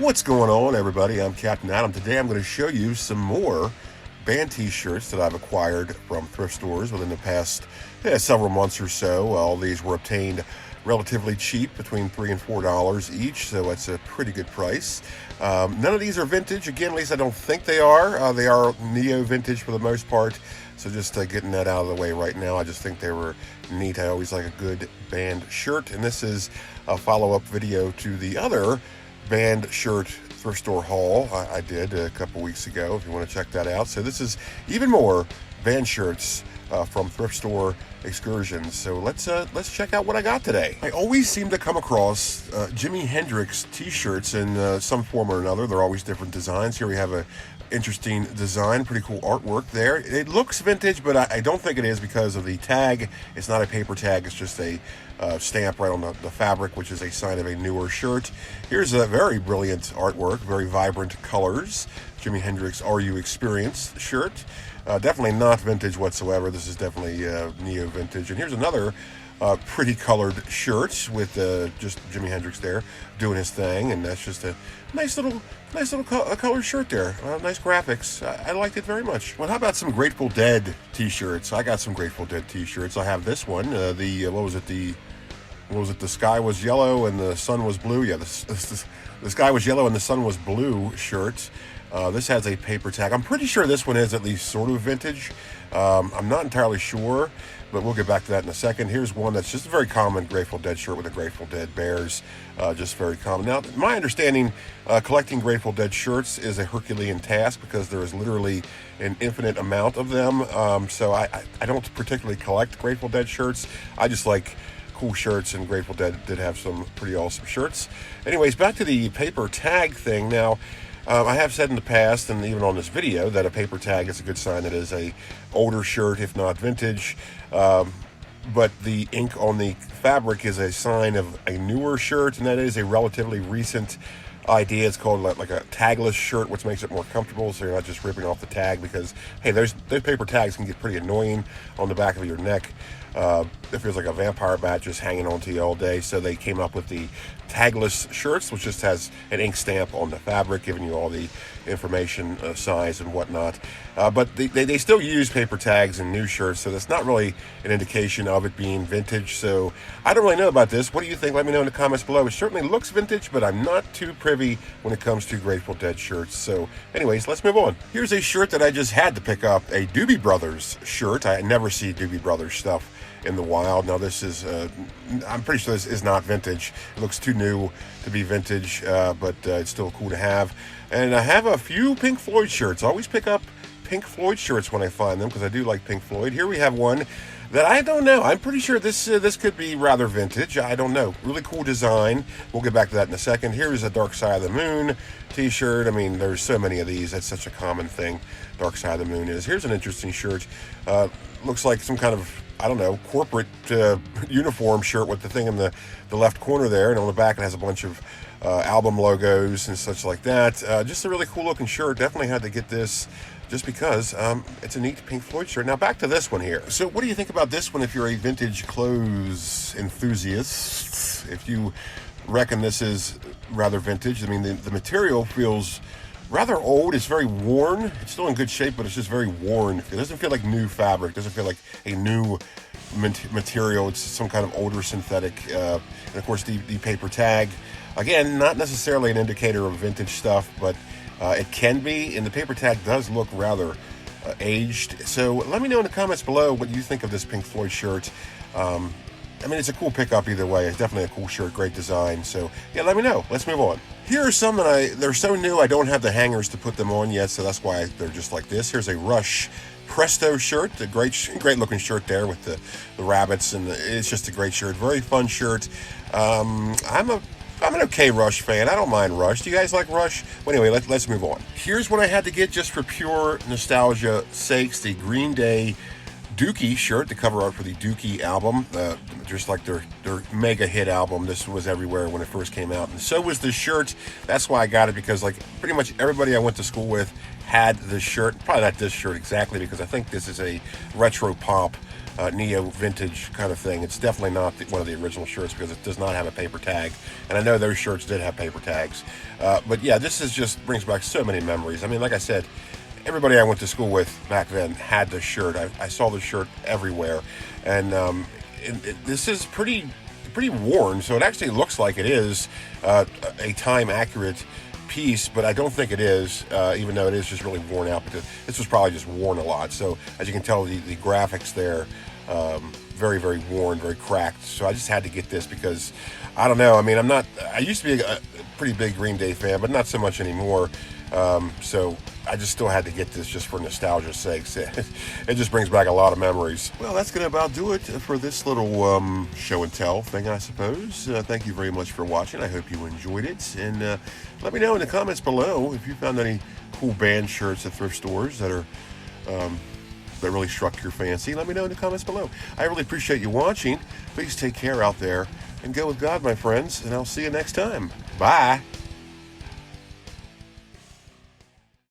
What's going on, everybody? I'm Captain Adam. Today I'm going to show you some more band t-shirts that I've acquired from thrift stores within the past several months or so. All these were obtained relatively cheap, between $3 and $4 each, so it's a pretty good price. None of these are vintage. Again, at least I don't think they are. They are neo-vintage for the most part, so just getting that out of the way right now. I just think they were neat. I always like a good band shirt, and this is a follow-up video to the other band shirt thrift store haul I did a couple weeks ago, if you want to check that out. So this is even more band shirts from thrift store excursions. So let's check out what I got today. I always seem to come across Jimi Hendrix t-shirts in some form or another. They're always different designs. Here we have a interesting design, pretty cool artwork there. It looks vintage, but I don't think it is because of the tag. It's not a paper tag, it's just a stamp right on the fabric, which is a sign of a newer shirt. Here's a very brilliant artwork, very vibrant colors. Jimi Hendrix Are You Experienced shirt. Definitely not vintage whatsoever. This is definitely neo-vintage. And here's another pretty colored shirt with just Jimi Hendrix there doing his thing, and that's just a nice little colored shirt there. Nice graphics. I liked it very much. Well, how about some Grateful Dead t-shirts? I got some Grateful Dead t-shirts. I have this one. What was it? The sky was yellow and the sun was blue. Yeah, the sky was yellow and the sun was blue shirt. This has a paper tag. I'm pretty sure this one is at least sort of vintage. I'm not entirely sure, but we'll get back to that in a second. Here's one that's just a very common Grateful Dead shirt with the Grateful Dead bears. Just very common. Now, my understanding, collecting Grateful Dead shirts is a Herculean task because there is literally an infinite amount of them. So I don't particularly collect Grateful Dead shirts. I just like cool shirts, and Grateful Dead did have some pretty awesome shirts. Anyways, back to the paper tag thing. Now, I have said in the past, and even on this video, that a paper tag is a good sign that it is a older shirt, if not vintage. But the ink on the fabric is a sign of a newer shirt, and that is a relatively recent idea. It's called like a tagless shirt, which makes it more comfortable, so you're not just ripping off the tag, because, hey, those paper tags can get pretty annoying on the back of your neck. It feels like a vampire bat just hanging on to you all day. So they came up with the tagless shirts, which just has an ink stamp on the fabric, giving you all the information, size and whatnot. But they still use paper tags in new shirts, so that's not really an indication of it being vintage. So I don't really know about this. What do you think? Let me know in the comments below. It certainly looks vintage, but I'm not too privy when it comes to Grateful Dead shirts. So anyways, let's move on. Here's a shirt that I just had to pick up, a Doobie Brothers shirt. I never see Doobie Brothers stuff in the wild. Now this is, I'm pretty sure this is not vintage. It looks too new to be vintage, but it's still cool to have. And I have a few Pink Floyd shirts. I always pick up Pink Floyd shirts when I find them, because I do like Pink Floyd. Here we have one that I don't know. I'm pretty sure this could be rather vintage. I don't know. Really cool design. We'll get back to that in a second. Here's a Dark Side of the Moon t-shirt. I mean, there's so many of these. That's such a common thing, Dark Side of the Moon is. Here's an interesting shirt. Looks like some kind of, I don't know, corporate uniform shirt with the thing in the left corner there, and on the back it has a bunch of album logos and such like that. Just a really cool looking shirt. Definitely had to get this just because it's a neat Pink Floyd shirt. Now back to this one here. So what do you think about this one if you're a vintage clothes enthusiast? If you reckon this is rather vintage, I mean, the material feels rather old. It's very worn. It's still in good shape, but it's just very worn. It doesn't feel like new fabric. It doesn't feel like a new material. It's some kind of older synthetic. And of course, the paper tag, again, not necessarily an indicator of vintage stuff, but it can be. And the paper tag does look rather aged. So let me know in the comments below what you think of this Pink Floyd shirt. I mean, it's a cool pickup either way. It's definitely a cool shirt, great design. So yeah, let me know. Let's move on. Here are some that they're so new I don't have the hangers to put them on yet, so that's why they're just like this. Here's a Rush Presto shirt, a great looking shirt there with the rabbits, and it's just a great shirt, very fun shirt. I'm an okay Rush fan. I don't mind Rush. Do you guys like Rush? Well, anyway, let's move on. Here's what I had to get just for pure nostalgia sakes: the Green Day Dookie shirt, the cover art for the Dookie album, just like their mega hit album. This was everywhere when it first came out, and so was the shirt. That's why I got it, because like pretty much everybody I went to school with had this shirt. Probably not this shirt exactly, because I think this is a retro pop, neo vintage kind of thing. It's definitely not one of the original shirts, because it does not have a paper tag. And I know those shirts did have paper tags. But yeah, this is just brings back so many memories. I mean, like I said, everybody I went to school with back then had this shirt. I saw this shirt everywhere. And this is pretty worn, so it actually looks like it is a time accurate piece, but I don't think it is, even though it is just really worn out, because this was probably just worn a lot. So as you can tell, the graphics there, very, very worn, very cracked. So I just had to get this because, I don't know, I mean, I used to be a pretty big Green Day fan, but not so much anymore. So I just still had to get this just for nostalgia's sake. It just brings back a lot of memories. Well, that's going to about do it for this little show and tell thing, I suppose. Thank you very much for watching. I hope you enjoyed it. And let me know in the comments below if you found any cool band shirts at thrift stores that are that really struck your fancy. Let me know in the comments below. I really appreciate you watching. Please take care out there and go with God, my friends. And I'll see you next time. Bye.